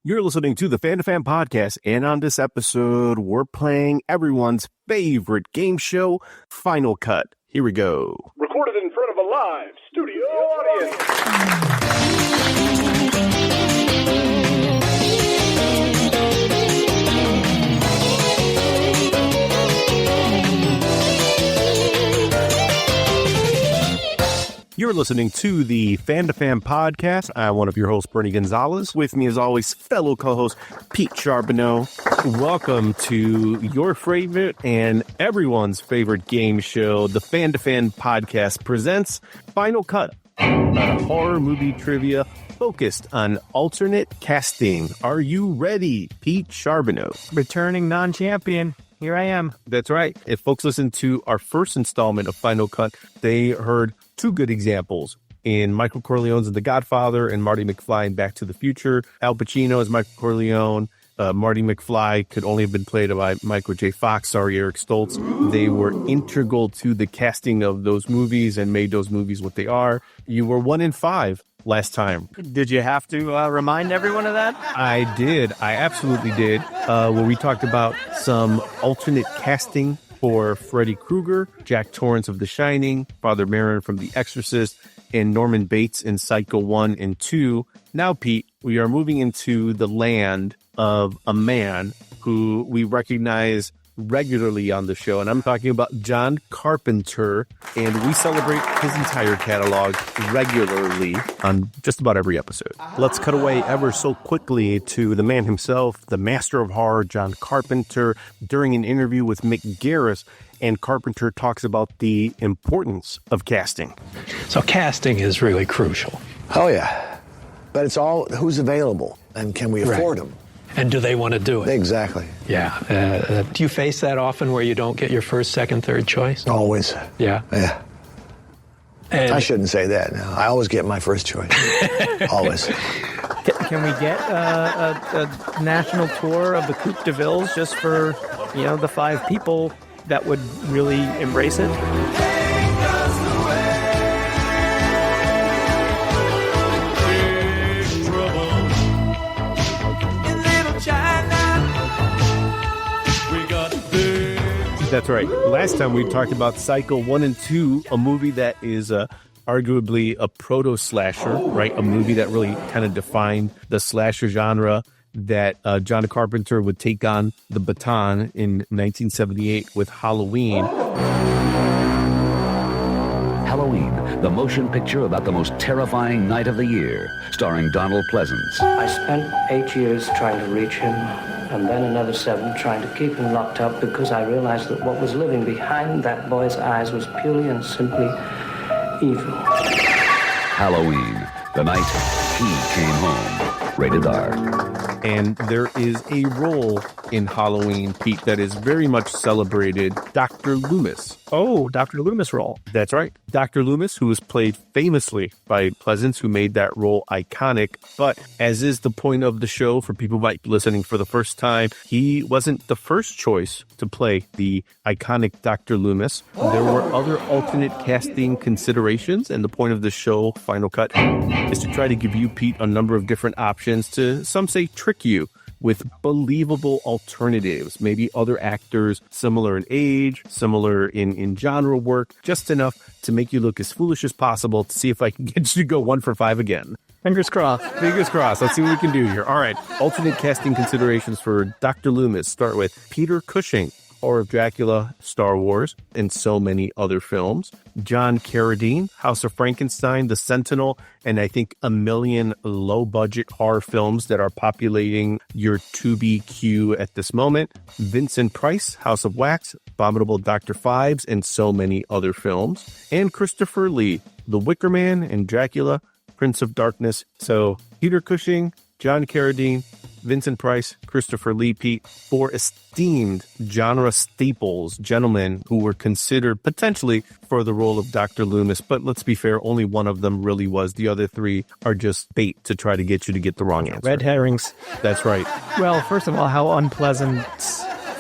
You're listening to the Fan2Fan Podcast, and on this episode, we're playing everyone's favorite game show, Final Cut. Here we go. Recorded in front of a live studio audience. You're listening to the Fan2Fan Podcast. I'm one of your hosts, Bernie Gonzalez. With me, as always, fellow co-host Pete Charbonneau. Welcome to your favorite and everyone's favorite game show. The Fan2Fan Podcast presents Final Cut, a horror movie trivia focused on alternate casting. Are you ready, Pete Charbonneau? Returning non-champion. Here I am. That's right. If folks listen to our first installment of Final Cut, they heard two good examples in Michael Corleone's The Godfather and Marty McFly in Back to the Future. Al Pacino as Michael Corleone. Marty McFly could only have been played by Michael J. Fox. Sorry, Eric Stoltz. They were integral to the casting of those movies and made those movies what they are. You were 1 in 5 last time. Did you have to remind everyone of that? I did. I absolutely did. Where we talked about some alternate casting for Freddy Krueger, Jack Torrance of The Shining, Father Merrin from The Exorcist, and Norman Bates in Psycho 1 and 2. Now, Pete, we are moving into the land of a man who we recognize regularly on the show, and I'm talking about John Carpenter, and we celebrate his entire catalog regularly on just about every episode. Let's cut away ever so quickly to the man himself, the master of horror, John Carpenter, during an interview with Mick Garris, and Carpenter talks about the importance of casting. So casting is really crucial. Oh, yeah. But it's all who's available, and can we afford them? And do they want to do it? Exactly. Yeah. Do you face that often where you don't get your first, second, third choice? Always. Yeah. Yeah. And I shouldn't say that. No, I always get my first choice. Always. Can we get a national tour of the Coupe de Villes just for, the 5 people that would really embrace it? That's right. Last time we talked about Psycho 1 and 2, a movie that is arguably a proto-slasher, right? A movie that really kind of defined the slasher genre, that John Carpenter would take on the baton in 1978 with Halloween. Halloween, the motion picture about the most terrifying night of the year, starring Donald Pleasance. I spent 8 years trying to reach him, and then another 7 trying to keep him locked up, because I realized that what was living behind that boy's eyes was purely and simply evil. Halloween, the night he came home. Rated R. And there is a role in Halloween, Pete, that is very much celebrated, Dr. Loomis. Oh, Dr. Loomis role. That's right. Dr. Loomis, who was played famously by Pleasance, who made that role iconic. But as is the point of the show, for people might be listening for the first time, he wasn't the first choice to play the iconic Dr. Loomis. There were other alternate casting considerations, and the point of the show, Final Cut, is to try to give you, Pete, a number of different options to, some say, trick you with believable alternatives, maybe other actors similar in age, similar in genre work, just enough to make you look as foolish as possible to see if I can get you to go 1 for 5 again. Fingers crossed. Fingers crossed. Let's see what we can do here. All right. Alternate casting considerations for Dr. Loomis start with Peter Cushing, Horror of Dracula, Star Wars, and so many other films. John Carradine, House of Frankenstein, The Sentinel, and I think a million low-budget horror films that are populating your Tubi queue at this moment. Vincent Price, House of Wax, Abominable Dr. Phibes, and so many other films. And Christopher Lee, The Wicker Man and Dracula, Prince of Darkness. So Peter Cushing, John Carradine, Vincent Price, Christopher Lee, Pete, 4 esteemed genre staples, gentlemen who were considered potentially for the role of Dr. Loomis. But let's be fair, only one of them really was. The other 3 are just bait to try to get you to get the wrong answer. Red herrings. That's right. Well, first of all, how unpleasant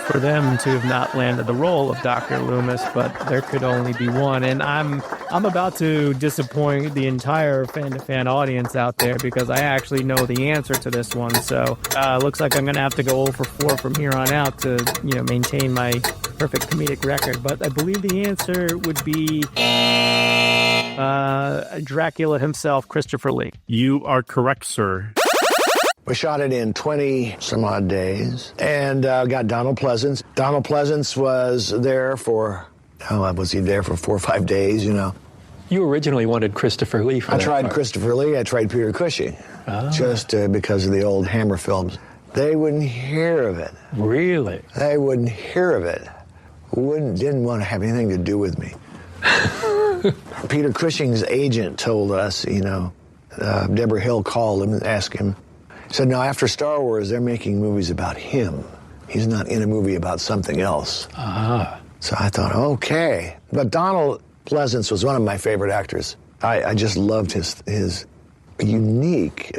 for them to have not landed the role of Dr. Loomis, but there could only be one. And I'm about to disappoint the entire Fan2Fan audience out there because I actually know the answer to this one. So looks like I'm going to have to go 0 for 4 from here on out to maintain my perfect comedic record. But I believe the answer would be Dracula himself, Christopher Lee. You are correct, sir. We shot it in 20 some odd days and got Donald Pleasance. Donald Pleasance was there for, was he there for 4 or 5 days, You originally wanted Christopher Lee for I that tried part. Christopher Lee, I tried Peter Cushing, just because of the old Hammer films. They wouldn't hear of it. Really? They wouldn't hear of it. Didn't want to have anything to do with me. Peter Cushing's agent told us, Deborah Hill called him and asked him, said, no, after Star Wars, they're making movies about him. He's not in a movie about something else. So I thought, okay. But Donald Pleasance was one of my favorite actors. I just loved his unique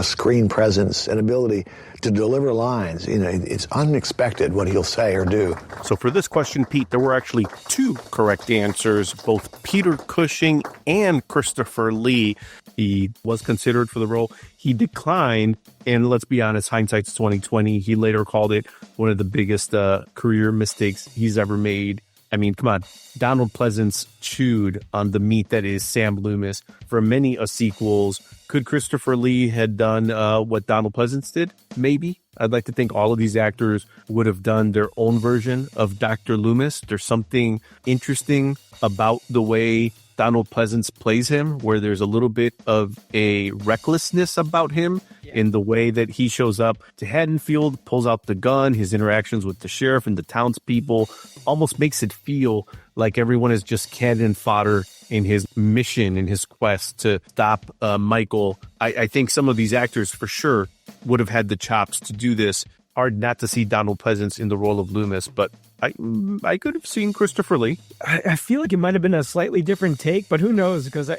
screen presence and ability to deliver lines. It's unexpected what he'll say or do. So for this question, Pete, there were actually 2 correct answers, both Peter Cushing and Christopher Lee. He was considered for the role. He declined, and let's be honest, hindsight's 2020. He later called it one of the biggest career mistakes he's ever made. I mean, come on. Donald Pleasance chewed on the meat that is Sam Loomis for many sequels. Could Christopher Lee had done what Donald Pleasance did? Maybe. I'd like to think all of these actors would have done their own version of Dr. Loomis. There's something interesting about the way Donald Pleasance plays him, where there's a little bit of a recklessness about him in the way that he shows up to Haddonfield, pulls out the gun, his interactions with the sheriff and the townspeople almost makes it feel like everyone is just cannon fodder in his mission, in his quest to stop Michael. I think some of these actors for sure would have had the chops to do this. Hard not to see Donald Pleasance in the role of Loomis, but I could have seen Christopher Lee. I feel like it might have been a slightly different take, but who knows? Because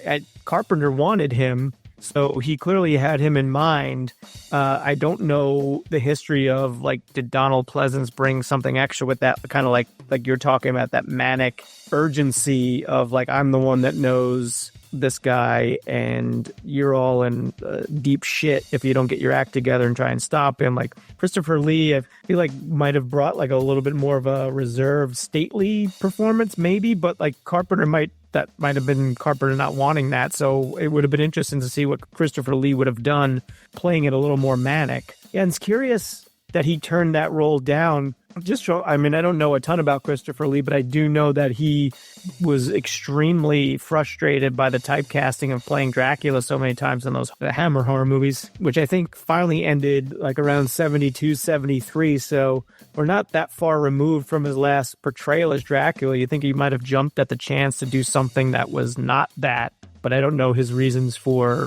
Carpenter wanted him, so he clearly had him in mind. I don't know the history of, did Donald Pleasance bring something extra with that, kind of like you're talking about, that manic urgency of, I'm the one that knows this guy and you're all in deep shit if you don't get your act together and try and stop him. Christopher Lee, I feel like might have brought a little bit more of a reserved, stately performance maybe, but Carpenter might have been Carpenter not wanting that. So it would have been interesting to see what Christopher Lee would have done playing it a little more manic. Yeah, and it's curious that he turned that role down. I don't know a ton about Christopher Lee, but I do know that he was extremely frustrated by the typecasting of playing Dracula so many times in those Hammer horror movies, which I think finally ended around 72, 73. So we're not that far removed from his last portrayal as Dracula. You think he might have jumped at the chance to do something that was not that, but I don't know his reasons for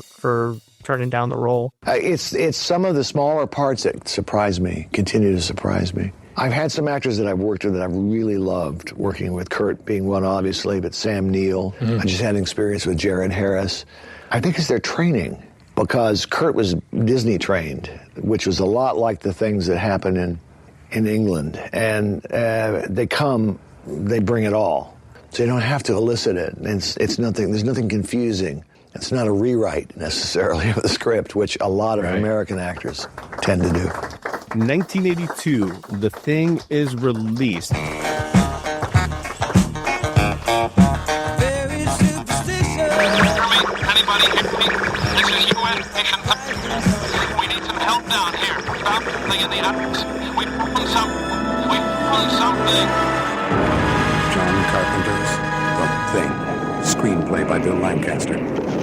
turning down the role. It's some of the smaller parts that surprise me, continue to surprise me. I've had some actors that I've worked with that I've really loved working with, Kurt being one, obviously, but Sam Neill. I just had an experience with Jared Harris. I think it's their training, because Kurt was Disney trained, which was a lot like the things that happen in England. And they bring it all. So you don't have to elicit it. It's nothing, there's nothing confusing. It's not a rewrite necessarily of the script, which a lot of American actors tend to do. 1982, The Thing is released. Anybody hit me? This is UN Mission. We need some help down here. Stop. Do you need us? We found something. John Carpenter's The Thing. Screenplay by Bill Lancaster.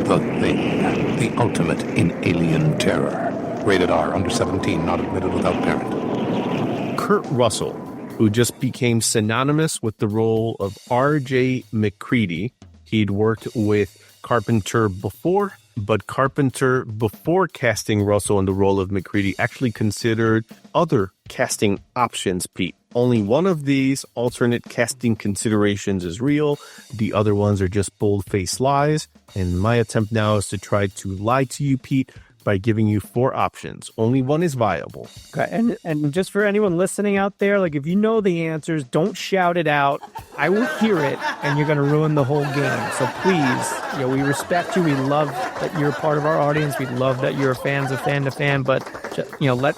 The Thing. The ultimate in alien terror. Rated R, under 17, not admitted without parent. Kurt Russell, who just became synonymous with the role of RJ MacReady. He'd worked with Carpenter before, but Carpenter, before casting Russell in the role of MacReady, actually considered other casting options, Pete. Only one of these alternate casting considerations is real. The other ones are just bold-faced lies. And my attempt now is to try to lie to you, Pete, by giving you 4 options. Only one is viable. Okay, and just for anyone listening out there, like if you know the answers, don't shout it out. I will hear it, and you're going to ruin the whole game. So please, we respect you. We love that you're a part of our audience. We love that you're fans of Fan2Fan, but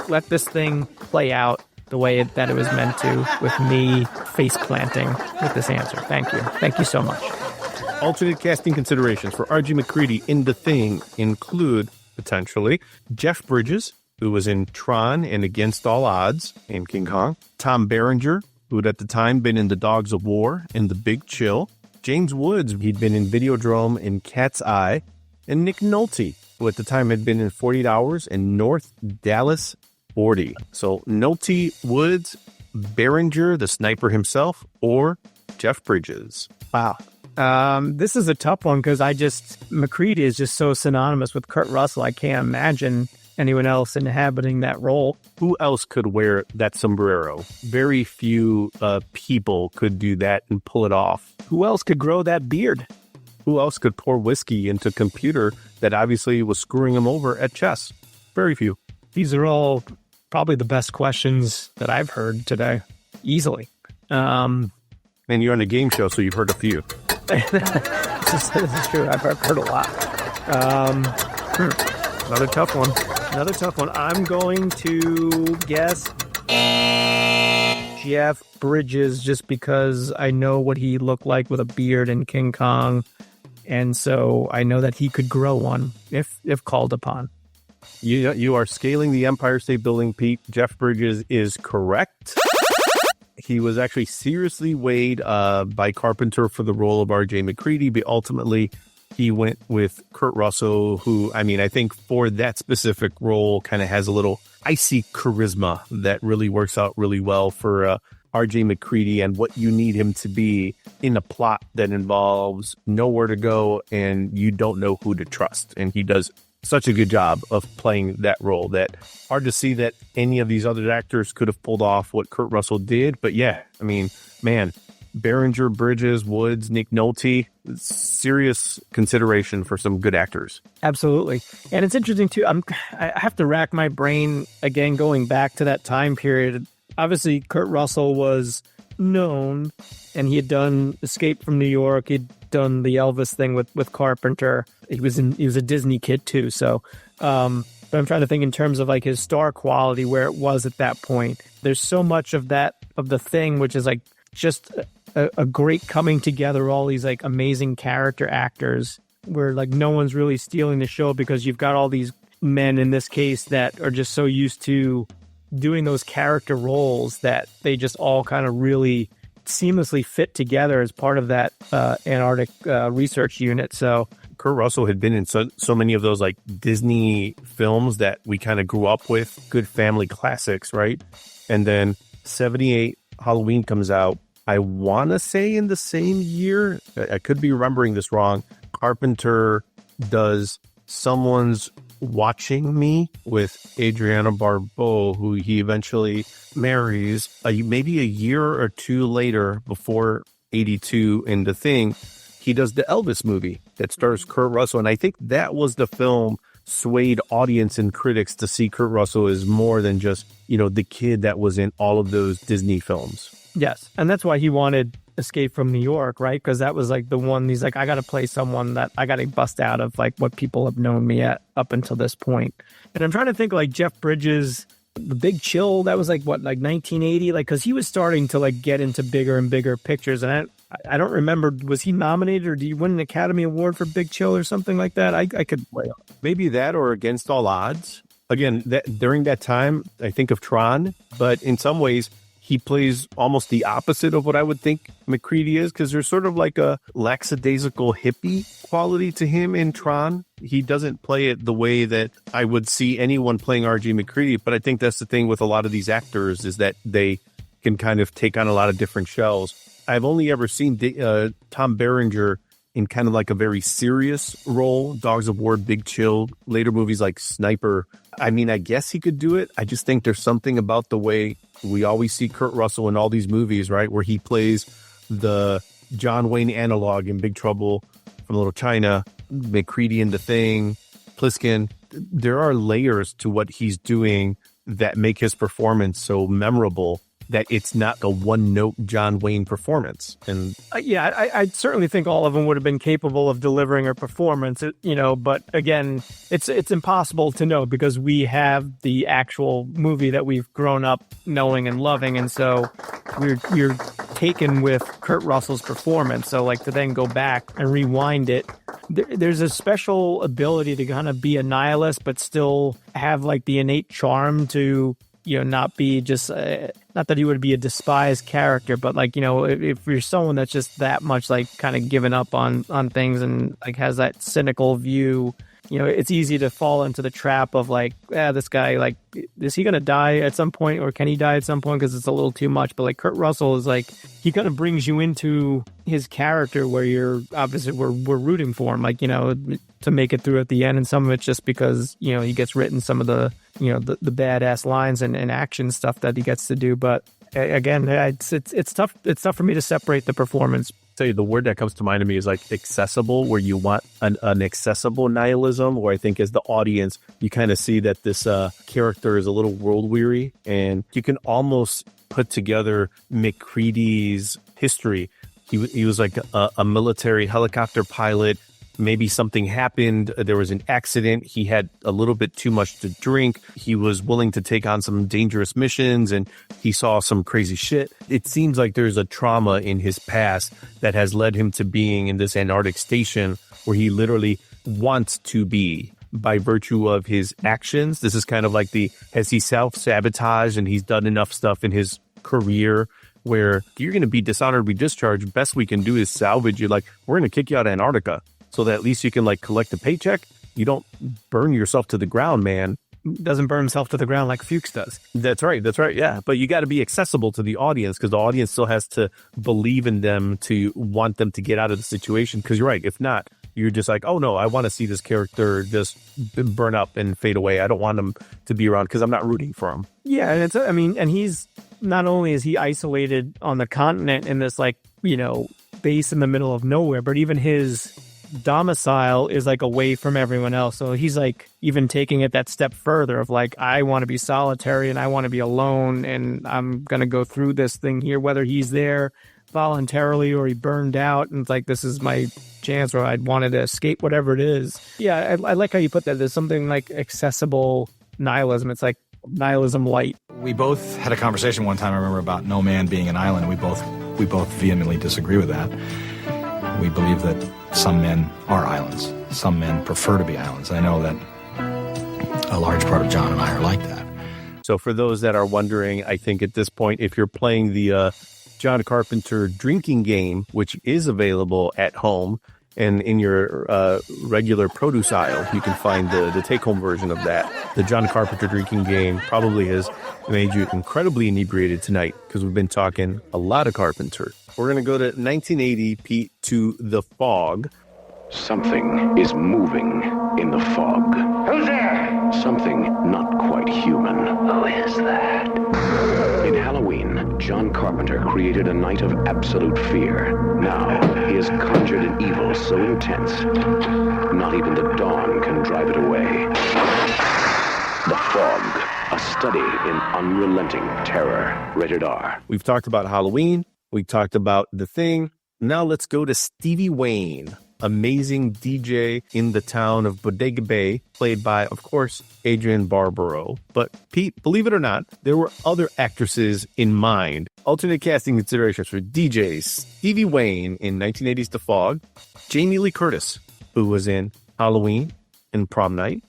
let this thing play out the way that it was meant to, with me face planting with this answer. Thank you so much. Alternate casting considerations for RJ MacReady in The Thing include, potentially, Jeff Bridges, who was in Tron and Against All Odds and King Kong, Tom Berenger, who had at the time been in The Dogs of War and The Big Chill, James Woods, he'd been in Videodrome and Cat's Eye, and Nick Nolte, who at the time had been in 48 Hours and North Dallas 40. So Nolte, Woods, Berenger, the sniper himself, or Jeff Bridges. Wow. This is a tough one because MacReady is just so synonymous with Kurt Russell. I can't imagine anyone else inhabiting that role. Who else could wear that sombrero? Very few people could do that and pull it off. Who else could grow that beard? Who else could pour whiskey into a computer that obviously was screwing him over at chess? Very few. These are all probably the best questions that I've heard today. Easily. And you're on a game show, so you've heard a few. This is true. I've heard a lot. Another tough one. I'm going to guess Jeff Bridges just because I know what he looked like with a beard in King Kong. And so I know that he could grow one if called upon. You are scaling the Empire State Building, Pete. Jeff Bridges is correct. He was actually seriously weighed by Carpenter for the role of RJ MacReady, but ultimately he went with Kurt Russell, who, I think for that specific role kind of has a little icy charisma that really works out really well for RJ MacReady and what you need him to be in a plot that involves nowhere to go and you don't know who to trust. And he does such a good job of playing that role that hard to see that any of these other actors could have pulled off what Kurt Russell did. But yeah, Berenger, Bridges, Woods, Nick Nolte, serious consideration for some good actors. Absolutely. And it's interesting too. I have to rack my brain again, going back to that time period. Obviously Kurt Russell was known and he had done Escape from New York. He'd done the Elvis thing with Carpenter. He was a Disney kid too. So, but I'm trying to think in terms of like his star quality, where it was at that point. There's so much of The Thing, which is like just a great coming together, all these like amazing character actors where like no one's really stealing the show because you've got all these men in this case that are just so used to doing those character roles that they just all kind of really seamlessly fit together as part of that Antarctic research unit. So Kurt Russell had been in so many of those like Disney films that we kind of grew up with, good family classics, right? And then 78 Halloween comes out. I want to say in the same year, I could be remembering this wrong, Carpenter does Someone's Watching Me with Adriana Barbeau, who he eventually marries maybe a year or two later, before 82 in The Thing. He does the Elvis movie that stars Kurt Russell. And I think that was the film swayed audience and critics to see Kurt Russell as more than just, the kid that was in all of those Disney films. Yes. And that's why he wanted Escape from New York, right? Because that was like the one he's like, I got to play someone that I got to bust out of like what people have known me at up until this point. And I'm trying to think like Jeff Bridges, The Big Chill, that was like 1980? Like, because he was starting to like get into bigger and bigger pictures. And I don't remember, was he nominated or did he win an Academy Award for Big Chill or something like that? I could maybe that or Against All Odds. Again, during that time, I think of Tron, but in some ways, he plays almost the opposite of what I would think MacReady is, because there's sort of like a lackadaisical hippie quality to him in Tron. He doesn't play it the way that I would see anyone playing RJ MacReady, but I think that's the thing with a lot of these actors is that they can kind of take on a lot of different shells. I've only ever seen Tom Berenger in kind of like a very serious role, Dogs of War, Big Chill, later movies like Sniper. I guess he could do it. I just think there's something about the way we always see Kurt Russell in all these movies, right, where he plays the John Wayne analog in Big Trouble from Little China, MacReady in The Thing, Pliskin. There are layers to what he's doing that make his performance so memorable, that it's not the one-note John Wayne performance. And I certainly think all of them would have been capable of delivering a performance, but again, it's impossible to know because we have the actual movie that we've grown up knowing and loving, and so we're taken with Kurt Russell's performance. So like to then go back and rewind it, there's a special ability to kind of be a nihilist but still have like the innate charm to not be just not that he would be a despised character, but like if you're someone that's just that much like kind of given up on things and like has that cynical view, it's easy to fall into the trap of like, this guy, like, is he gonna die at some point, or can he die at some point because it's a little too much? But like Kurt Russell is like, he kind of brings you into his character where you're obviously we're rooting for him, like to make it through at the end, and some of it's just because he gets written some of the the badass lines and action stuff that he gets to do. But again, it's tough for me to separate the performance. Tell you, the word that comes to mind to me is like accessible, where you want an accessible nihilism, where I think as the audience you kind of see that this character is a little world weary, and you can almost put together MacReady's history. He was like a military helicopter pilot. Maybe something happened. There was an accident. He had a little bit too much to drink. He was willing to take on some dangerous missions, and he saw some crazy shit. It seems like there's a trauma in his past that has led him to being in this Antarctic station where he literally wants to be by virtue of his actions. This is kind of like has he self-sabotaged and he's done enough stuff in his career where you're going to be dishonorably discharged. Best we can do is salvage you. Like, we're going to kick you out of Antarctica so that at least you can like collect a paycheck. You don't burn yourself to the ground, man. Doesn't burn himself to the ground like Fuchs does. That's right. Yeah. But you got to be accessible to the audience, because the audience still has to believe in them to want them to get out of the situation. Because you're right. If not, you're just like, oh no, I want to see this character just burn up and fade away. I don't want him to be around because I'm not rooting for him. Yeah. And and he's not only is he isolated on the continent in this like, base in the middle of nowhere, but even his domicile is like away from everyone else. So he's like even taking it that step further of like, I want to be solitary and I want to be alone, and I'm going to go through this thing here, whether he's there voluntarily or he burned out and it's like, this is my chance, or I'd wanted to escape, whatever it is. Yeah, I like how you put that. There's something like accessible nihilism. It's like nihilism light. We both had a conversation one time, I remember, about no man being an island. We both vehemently disagree with that. We believe that some men are islands. Some men prefer to be islands. I know that a large part of John and I are like that. So for those that are wondering, I think at this point, if you're playing the John Carpenter drinking game, which is available at home and in your regular produce aisle, you can find the take-home version of that. The John Carpenter drinking game probably has made you incredibly inebriated tonight, because we've been talking a lot of Carpenter. We're going to go to 1980, Pete, to The Fog. Something is moving in the fog. Who's there? Something not quite human. Who is that? In Halloween, John Carpenter created a night of absolute fear. Now, he has conjured an evil so intense, not even the dawn can drive it away. The Fog, a study in unrelenting terror. Rated R. We've talked about Halloween. We talked about The Thing. Now let's go to Stevie Wayne, amazing DJ in the town of Bodega Bay, played by, of course, Adrienne Barbeau. But Pete, believe it or not, there were other actresses in mind. Alternate casting considerations for DJs: Stevie Wayne in 1980's The Fog, Jamie Lee Curtis, who was in Halloween and Prom Night,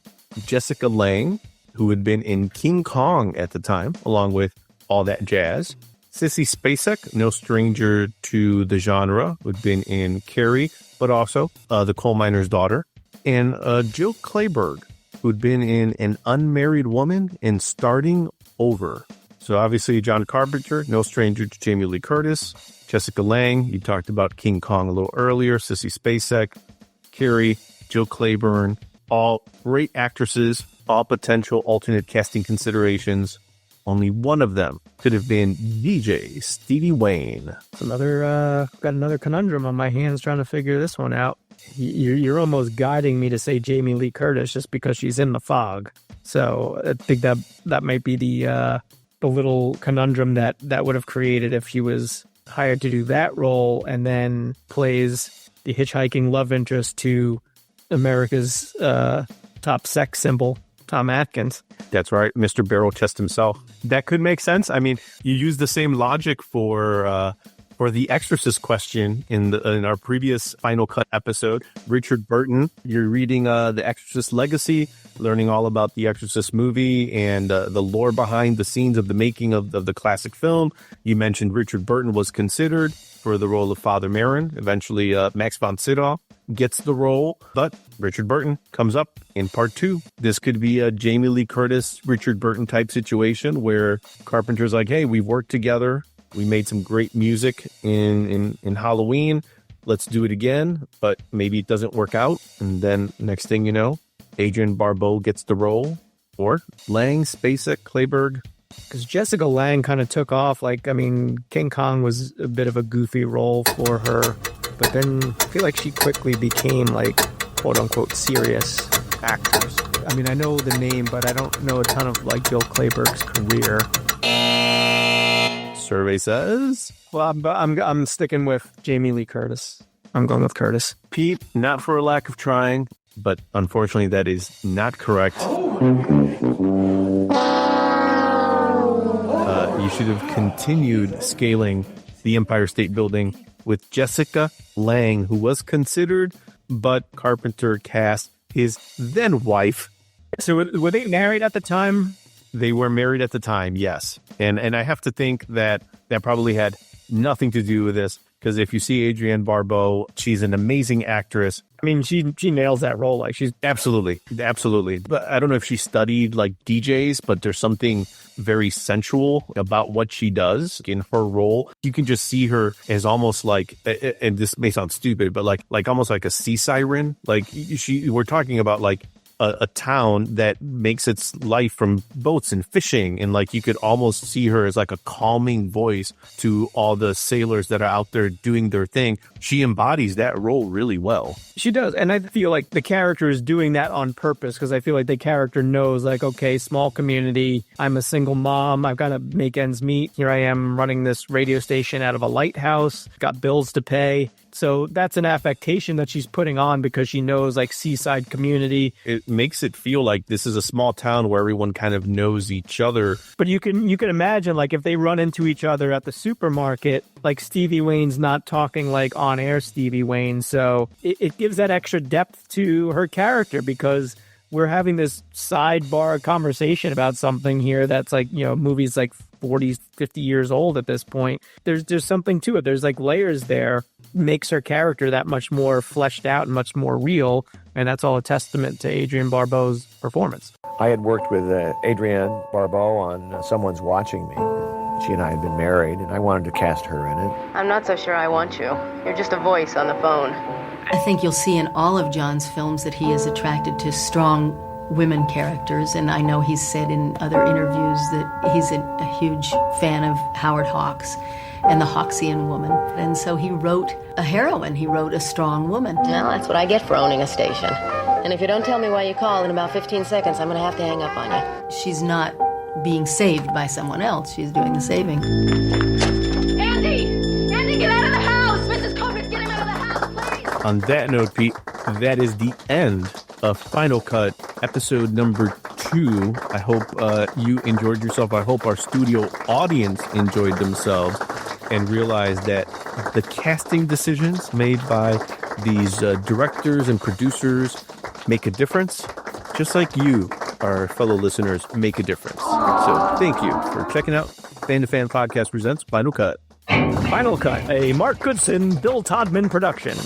Jessica Lange, who had been in King Kong at the time, along with All That Jazz, Sissy Spacek, no stranger to the genre, who had been in Carrie, but also The Coal Miner's Daughter, and Jill Clayburgh, who had been in An Unmarried Woman and Starting Over. So obviously John Carpenter, no stranger to Jamie Lee Curtis, Jessica Lange, you talked about King Kong a little earlier, Sissy Spacek, Carrie, Jill Clayburgh, all great actresses, all potential alternate casting considerations. Only one of them could have been DJ Stevie Wayne. Got another conundrum on my hands trying to figure this one out. You're almost guiding me to say Jamie Lee Curtis just because she's in The Fog. So I think that might be the little conundrum that would have created if she was hired to do that role and then plays the hitchhiking love interest to America's top sex symbol, Tom Atkins. That's right, Mr. Barrel Chest himself. That could make sense. I mean, you use the same logic for the Exorcist question in our previous Final Cut episode. Richard Burton, you're reading The Exorcist Legacy, learning all about the Exorcist movie and the lore behind the scenes of the making of the classic film. You mentioned Richard Burton was considered for the role of Father Merrin. Eventually, Max von Sydow gets the role, but Richard Burton comes up in part 2. This could be a Jamie Lee Curtis, Richard Burton type situation where Carpenter's like, hey, we've worked together. We made some great music in Halloween. Let's do it again, but maybe it doesn't work out. And then next thing you know, Adrienne Barbeau gets the role, or Lang, Spacek, Clayburgh. Because Jessica Lange kind of took off. King Kong was a bit of a goofy role for her, but then I feel like she quickly became quote unquote serious actors. I know the name, but I don't know a ton of Bill Clayburgh's career. Survey says, well, I'm sticking with Jamie Lee Curtis. I'm going with Curtis. Pete, not for a lack of trying, but unfortunately that is not correct. You should have continued scaling the Empire State Building with Jessica Lange, who was considered, but Carpenter cast his then wife. So were they married at the time? They were married at the time, yes. And I have to think that probably had nothing to do with this, because if you see Adrienne Barbeau, she's an amazing actress. She nails that role. She's absolutely. But I don't know if she studied DJs, but there's something very sensual about what she does in her role. You can just see her as almost and this may sound stupid, but almost like a sea siren. We're talking about a town that makes its life from boats and fishing, and you could almost see her as a calming voice to all the sailors that are out there doing their thing. She embodies that role really well. She does, and I feel like the character is doing that on purpose, because I feel like the character knows okay, small community, I'm a single mom, I've got to make ends meet. Here I am running this radio station out of a lighthouse, got bills to pay. So that's an affectation that she's putting on because she knows seaside community. It makes it feel like this is a small town where everyone kind of knows each other. But you can imagine if they run into each other at the supermarket, Stevie Wayne's not talking on air Stevie Wayne. So it gives that extra depth to her character, because we're having this sidebar conversation about something here that's movies 40, 50 years old at this point. There's something to it. There's layers there. Makes her character that much more fleshed out and much more real, and that's all a testament to Adrienne Barbeau's performance. I had worked with Adrienne Barbeau on Someone's Watching Me. She and I had been married, and I wanted to cast her in it. I'm not so sure I want you. You're just a voice on the phone. I think you'll see in all of John's films that he is attracted to strong women characters, and I know he's said in other interviews that he's a huge fan of Howard Hawks and the Hawksian woman. And so he wrote a heroine. He wrote a strong woman. Well, that's what I get for owning a station. And if you don't tell me why you call in about 15 seconds, I'm going to have to hang up on you. She's not being saved by someone else. She's doing the saving. Andy! Andy, get out of the house! Mrs. Culver's getting out of the house, please! On that note, Pete, that is the end of Final Cut, episode number 2. I hope you enjoyed yourself. I hope our studio audience enjoyed themselves and realized that the casting decisions made by these directors and producers make a difference, just like you, our fellow listeners, make a difference. So thank you for checking out Fan2Fan Podcast presents Final Cut. Final Cut, a Mark Goodson, Bill Todman production.